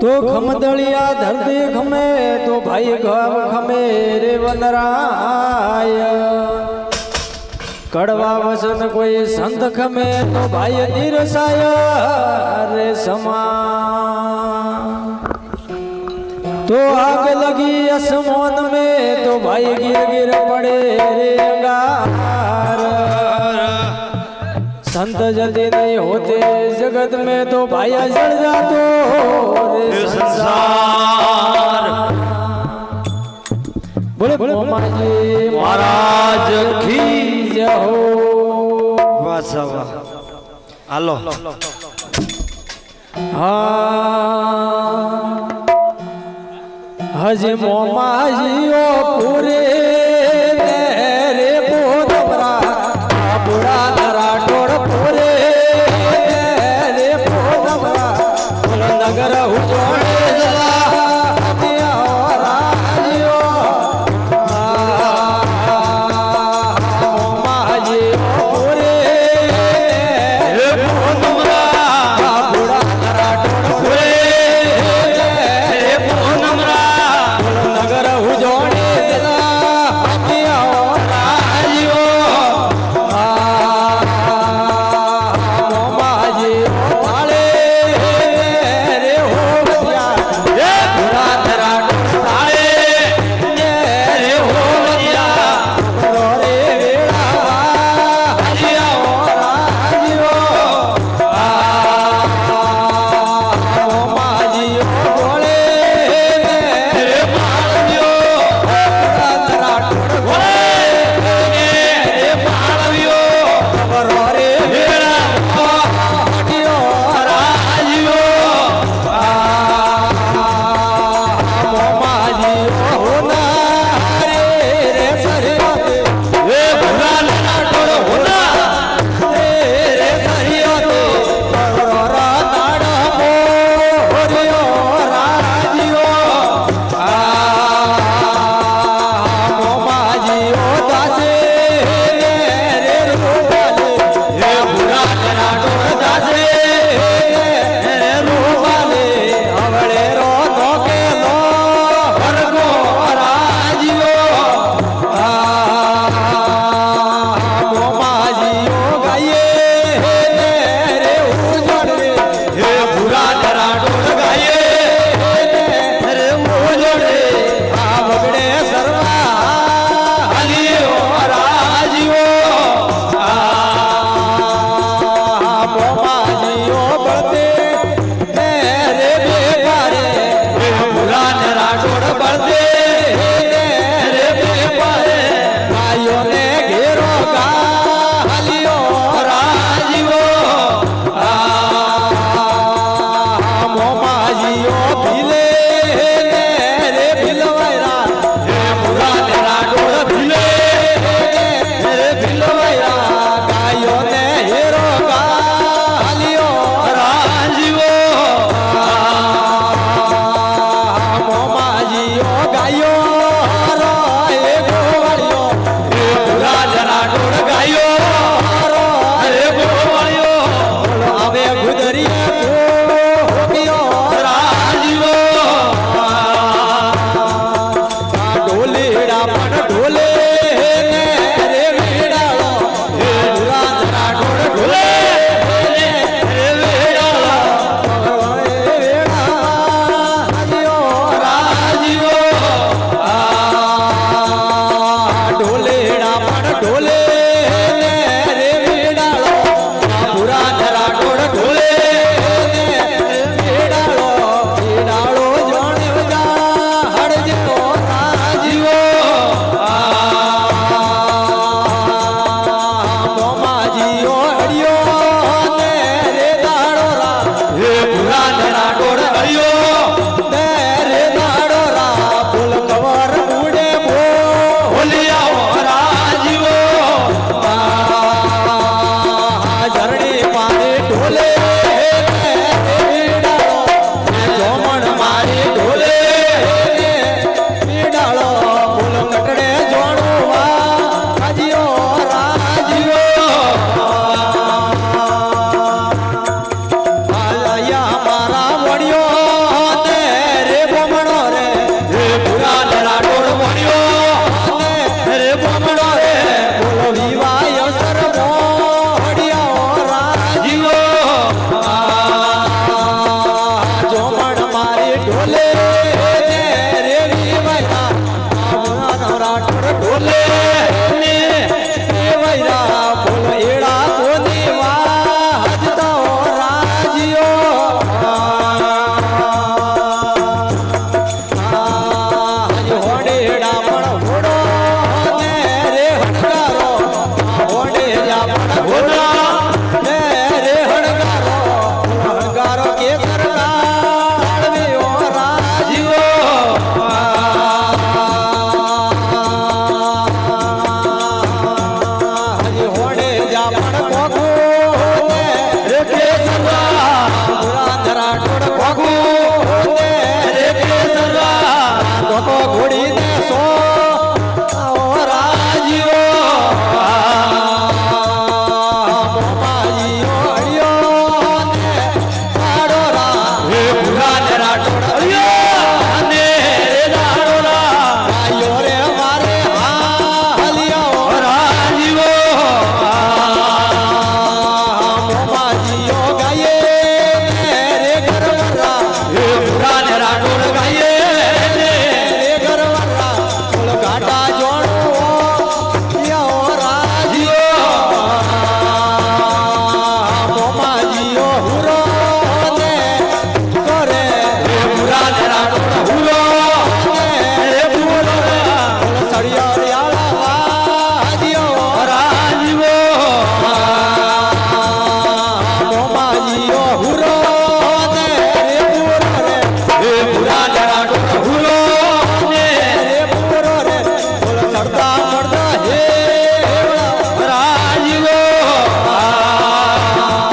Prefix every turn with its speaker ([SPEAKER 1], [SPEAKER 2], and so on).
[SPEAKER 1] તો ખમદળિયા ધરતી ખમે તો ભાઈ ઘર ખમે રે વનરાય કડવા વસન કોઈ સંત ખમે તો ભાઈ નિરસાય રે સમા तो आग लगी असमान में तो भाई गिर गिर पड़े रे अंगार संत जल्दी नहीं होते जगत में तो भाई जल जातो रे संसार बोले जी महाराज की जय हो वाह वाह हेलो हाँ हज मोमाजियो पूरे तेरे पोदमरा बुरा नरा टोड़ पूरे तेरे पोदमरा नगर उजोड़े जला राजियो मोमाजियो पूरे तेरे पोदमरा बुरा नरा टोड़ पूरे तेरे पोदमरा नगर उजोड़े दिला राजियो मोमाजी थाले रे हो बतिया ये बुरा तेरा थाले रे हो बतिया रे वेड़ा राजियो राजियो मोमाजी बोले रे ढोले